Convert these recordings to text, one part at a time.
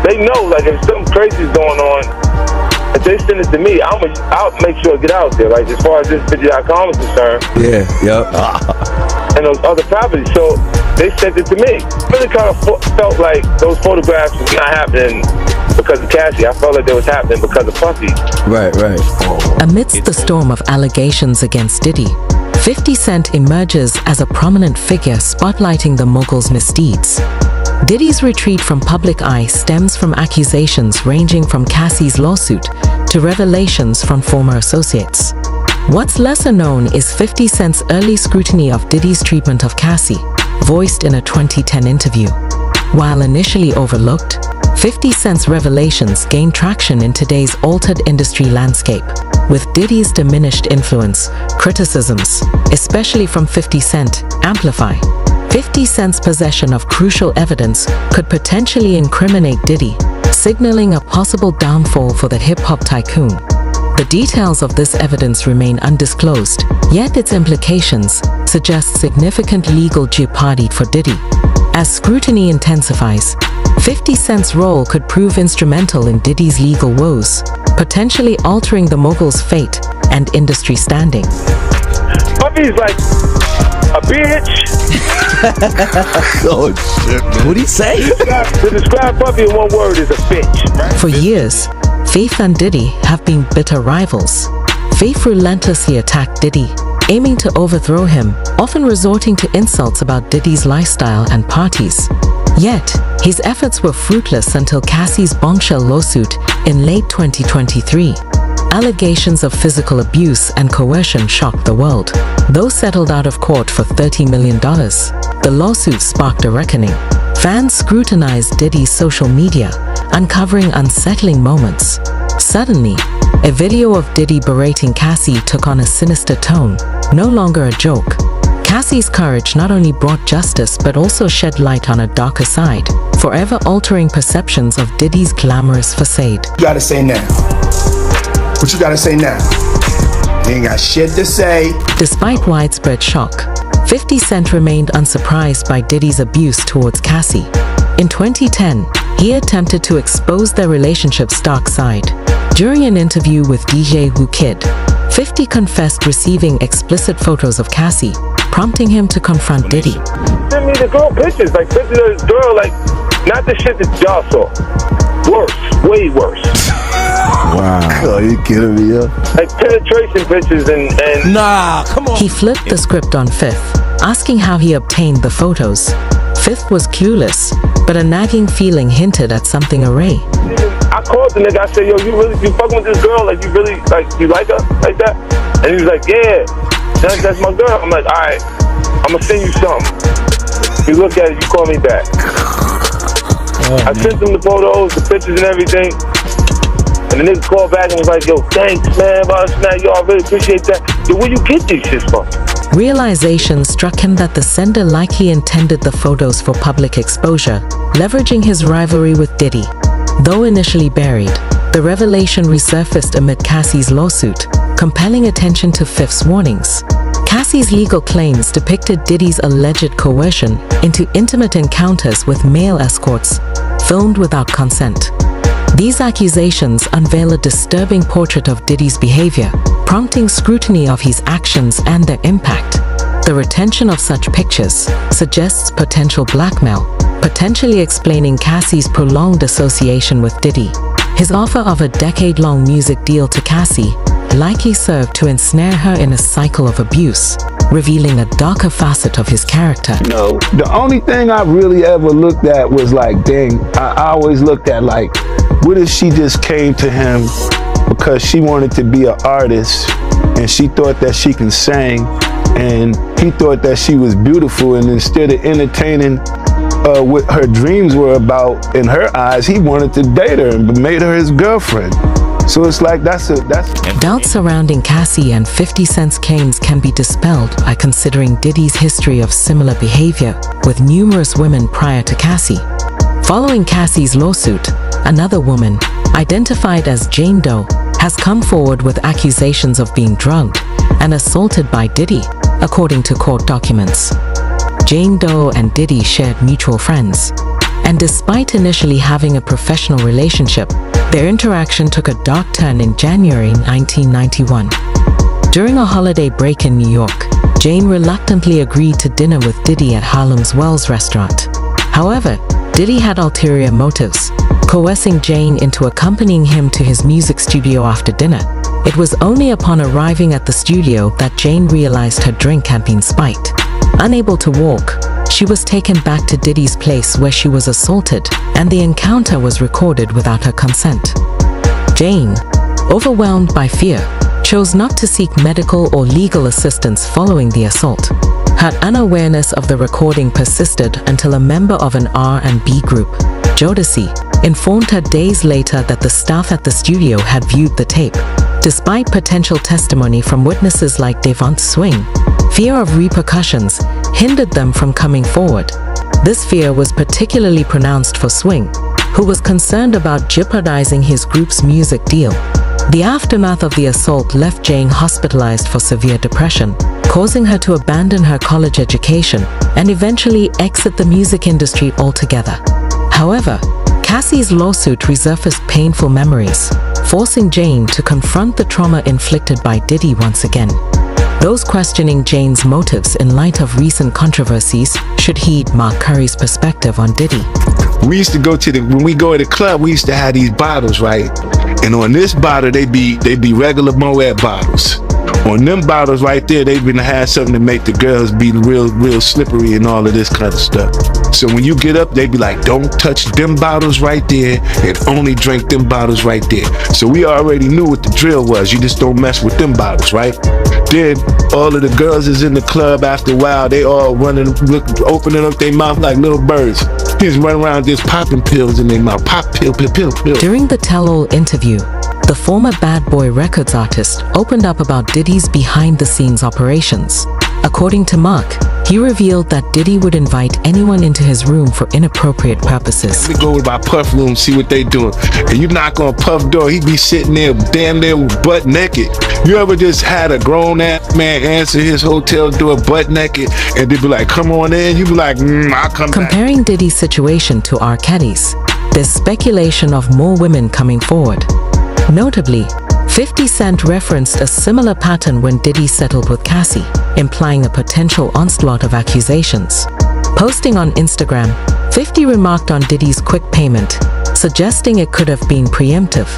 they know, like, if something crazy is going on, if they send it to me, I'll make sure it get out there. Like, as far as this video.com is concerned. Yeah, yep. And those other properties. So they sent it to me. Really kind of felt like those photographs was not happening because of Cassie. I felt like they was happening because of Puffy. Right. Amidst the storm of allegations against Diddy, 50 Cent emerges as a prominent figure spotlighting the mogul's misdeeds. Diddy's retreat from public eye stems from accusations ranging from Cassie's lawsuit to revelations from former associates. What's lesser known is 50 Cent's early scrutiny of Diddy's treatment of Cassie, voiced in a 2010 interview. While initially overlooked, 50 Cent's revelations gain traction in today's altered industry landscape. With Diddy's diminished influence, criticisms, especially from 50 Cent, amplify. 50 Cent's possession of crucial evidence could potentially incriminate Diddy, signaling a possible downfall for the hip-hop tycoon. The details of this evidence remain undisclosed, yet its implications suggest significant legal jeopardy for Diddy. As scrutiny intensifies, 50 Cent's role could prove instrumental in Diddy's legal woes, potentially altering the mogul's fate and industry standing. Puffy's like a bitch. Oh shit, man. What'd he say? To describe Puffy in one word is a bitch. For years, Faith and Diddy have been bitter rivals. Faith relentlessly attacked Diddy, aiming to overthrow him, often resorting to insults about Diddy's lifestyle and parties. Yet, his efforts were fruitless until Cassie's bombshell lawsuit in late 2023. Allegations of physical abuse and coercion shocked the world. Though settled out of court for $30 million, the lawsuit sparked a reckoning. Fans scrutinized Diddy's social media, uncovering unsettling moments. Suddenly, a video of Diddy berating Cassie took on a sinister tone, no longer a joke. Cassie's courage not only brought justice but also shed light on a darker side, forever altering perceptions of Diddy's glamorous facade. You gotta say now. What you gotta say now? You ain't got shit to say. Despite widespread shock, 50 Cent remained unsurprised by Diddy's abuse towards Cassie. In 2010, he attempted to expose their relationship's dark side. During an interview with DJ Who Kid, 50 confessed receiving explicit photos of Cassie, prompting him to confront Diddy. Send me the girl pictures, like pictures of this girl, like not the shit that y'all saw. Worse, way worse. Wow. Oh, you kidding me, yo? Like penetration pictures and Nah, come on. He flipped the script on Fifth, asking how he obtained the photos. Fifth was clueless, but a nagging feeling hinted at something array. I called the nigga, I said, yo, you fucking with this girl? Like, you really, like, you like her? Like that? And he was like, yeah, that's my girl. I'm like, all right, I'm gonna send you something. You look at it, you call me back. I sent him the photos, the pictures and everything. And the nigga called back and was like, yo, thanks, man, yo, I really appreciate that. Yo, where you get these shit from? Realization struck him that the sender likely intended the photos for public exposure, leveraging his rivalry with Diddy. Though initially buried, the revelation resurfaced amid Cassie's lawsuit, compelling attention to Fifth's warnings. Cassie's legal claims depicted Diddy's alleged coercion into intimate encounters with male escorts, filmed without consent. These accusations unveil a disturbing portrait of Diddy's behavior, prompting scrutiny of his actions and their impact. The retention of such pictures suggests potential blackmail, potentially explaining Cassie's prolonged association with Diddy. His offer of a decade-long music deal to Cassie likely served to ensnare her in a cycle of abuse, revealing a darker facet of his character. No, the only thing I really ever looked at was like, dang, I always looked at like, what if she just came to him because she wanted to be an artist and she thought that she can sing and he thought that she was beautiful, and instead of entertaining what her dreams were about in her eyes, he wanted to date her and made her his girlfriend. So it's like that's Doubts surrounding Cassie and 50 Cent's claims can be dispelled by considering Diddy's history of similar behavior with numerous women prior to Cassie. Following Cassie's lawsuit, another woman, identified as Jane Doe, has come forward with accusations of being drugged and assaulted by Diddy, according to court documents. Jane Doe and Diddy shared mutual friends, and despite initially having a professional relationship, their interaction took a dark turn in January 1991. During a holiday break in New York, Jane reluctantly agreed to dinner with Diddy at Harlem's Wells restaurant. However, Diddy had ulterior motives, coercing Jane into accompanying him to his music studio after dinner. It was only upon arriving at the studio that Jane realized her drink had been spiked. Unable to walk, she was taken back to Diddy's place where she was assaulted, and the encounter was recorded without her consent. Jane, overwhelmed by fear, chose not to seek medical or legal assistance following the assault. Her unawareness of the recording persisted until a member of an R&B group, Jodeci, informed her days later that the staff at the studio had viewed the tape. Despite potential testimony from witnesses like Devonte Swing, fear of repercussions hindered them from coming forward. This fear was particularly pronounced for Swing, who was concerned about jeopardizing his group's music deal. The aftermath of the assault left Jane hospitalized for severe depression, causing her to abandon her college education and eventually exit the music industry altogether. However, Cassie's lawsuit resurfaced painful memories, forcing Jane to confront the trauma inflicted by Diddy once again. Those questioning Jane's motives in light of recent controversies should heed Mark Curry's perspective on Diddy. We used to go to when we go to the club, we used to have these bottles, right? And on this bottle, they be regular Moet bottles. On them bottles right there, they been had something to make the girls be real slippery and all of this kind of stuff. So when you get up, they be like, don't touch them bottles right there and only drink them bottles right there. So we already knew what the drill was. You just don't mess with them bottles, right? Then all of the girls is in the club after a while. They all opening up their mouth like little birds. Just run around just popping pills in their mouth. Pop pill. During the tell-all interview, the former Bad Boy Records artist opened up about Diddy's behind-the-scenes operations. According to Mark, he revealed that Diddy would invite anyone into his room for inappropriate purposes. We go to my Puff room, see what they doing. And you knock on Puff door, he be sitting there damn near butt naked. You ever just had a grown-ass man answer his hotel door butt naked and they be like, come on in? You be like, I'll come back. Comparing Diddy's situation to R. Kelly's, there's speculation of more women coming forward. Notably, 50 Cent referenced a similar pattern when Diddy settled with Cassie, implying a potential onslaught of accusations. Posting on Instagram, 50 remarked on Diddy's quick payment, suggesting it could have been preemptive.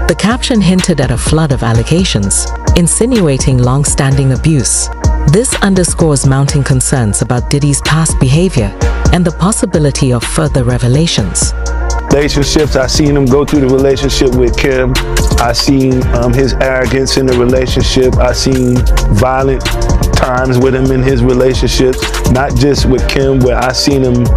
The caption hinted at a flood of allegations, insinuating long-standing abuse. This underscores mounting concerns about Diddy's past behavior and the possibility of further revelations. Relationships, I seen him go through the relationship with Kim. I seen his arrogance in the relationship. I seen violent times with him in his relationships, not just with Kim, but I seen him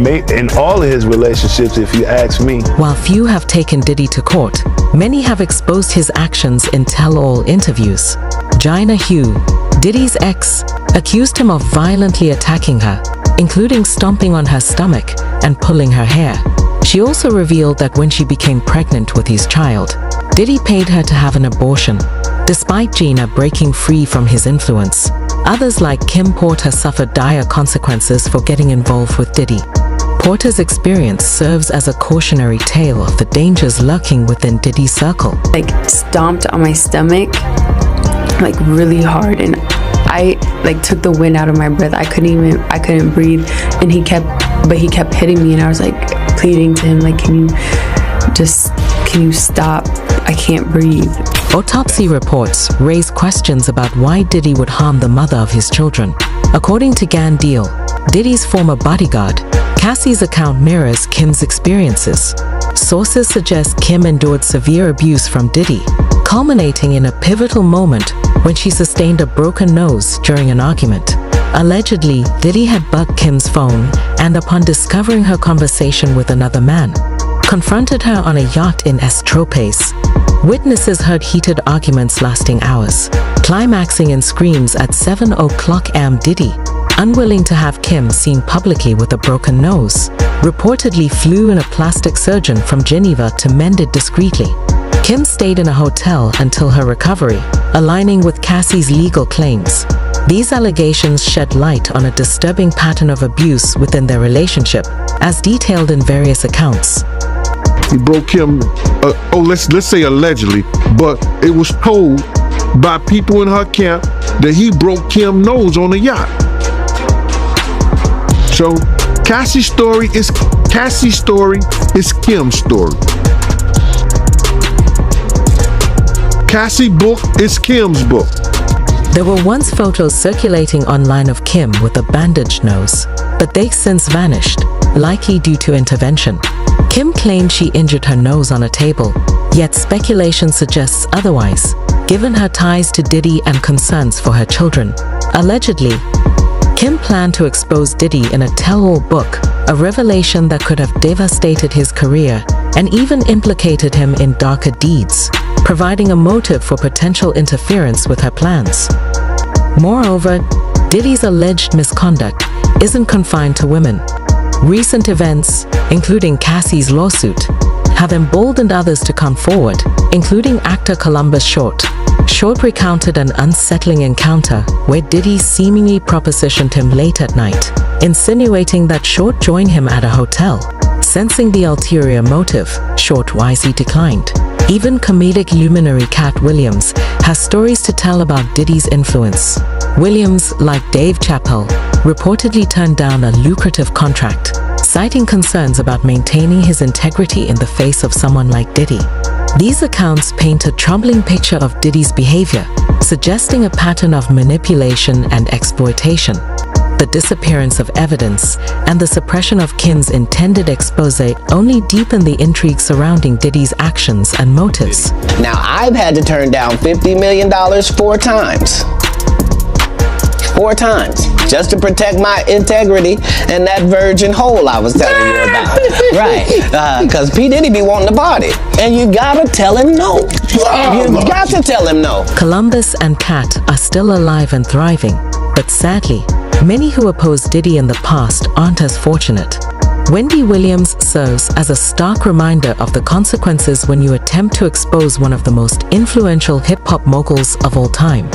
in all of his relationships, if you ask me. While few have taken Diddy to court, many have exposed his actions in tell-all interviews. Gina Hugh, Diddy's ex, accused him of violently attacking her, including stomping on her stomach and pulling her hair. She also revealed that when she became pregnant with his child, Diddy paid her to have an abortion. Despite Gina breaking free from his influence, others like Kim Porter suffered dire consequences for getting involved with Diddy. Porter's experience serves as a cautionary tale of the dangers lurking within Diddy's circle. Stomped on my stomach, really hard, and I took the wind out of my breath. I couldn't breathe, and he kept hitting me, and I was pleading to him, can you stop? I can't breathe. Autopsy reports raise questions about why Diddy would harm the mother of his children. According to Gan Deal, Diddy's former bodyguard, Cassie's account mirrors Kim's experiences. Sources suggest Kim endured severe abuse from Diddy, culminating in a pivotal moment when she sustained a broken nose during an argument. Allegedly, Diddy had bugged Kim's phone and, upon discovering her conversation with another man, confronted her on a yacht in Estropes. Witnesses heard heated arguments lasting hours, climaxing in screams at 7:00 a.m. Diddy, unwilling to have Kim seen publicly with a broken nose, reportedly flew in a plastic surgeon from Geneva to mend it discreetly. Kim stayed in a hotel until her recovery, aligning with Cassie's legal claims. These allegations shed light on a disturbing pattern of abuse within their relationship, as detailed in various accounts. He broke Kim, let's say allegedly, but it was told by people in her camp that he broke Kim's nose on a yacht. So Cassie's story is Kim's story. Cassie's book is Kim's book. There were once photos circulating online of Kim with a bandaged nose, but they've since vanished, likely due to intervention. Kim claimed she injured her nose on a table, yet speculation suggests otherwise, given her ties to Diddy and concerns for her children. Allegedly, Kim planned to expose Diddy in a tell-all book, a revelation that could have devastated his career and even implicated him in darker deeds, providing a motive for potential interference with her plans. Moreover, Diddy's alleged misconduct isn't confined to women. Recent events, including Cassie's lawsuit, have emboldened others to come forward, including actor Columbus Short. Short recounted an unsettling encounter where Diddy seemingly propositioned him late at night, insinuating that Short join him at a hotel. Sensing the ulterior motive, Short wisely declined. Even comedic luminary Cat Williams has stories to tell about Diddy's influence. Williams, like Dave Chappelle, reportedly turned down a lucrative contract, citing concerns about maintaining his integrity in the face of someone like Diddy. These accounts paint a troubling picture of Diddy's behavior, suggesting a pattern of manipulation and exploitation. The disappearance of evidence and the suppression of Kim's intended expose only deepen the intrigue surrounding Diddy's actions and motives. Now, I've had to turn down $50 million 4 times. 4 times. Just to protect my integrity and that virgin hole I was telling you about. Right. Because P. Diddy be wanting to party. And you gotta tell him no. You got to tell him no. Columbus and Cat are still alive and thriving, but sadly, many who opposed Diddy in the past aren't as fortunate. Wendy Williams serves as a stark reminder of the consequences when you attempt to expose one of the most influential hip-hop moguls of all time.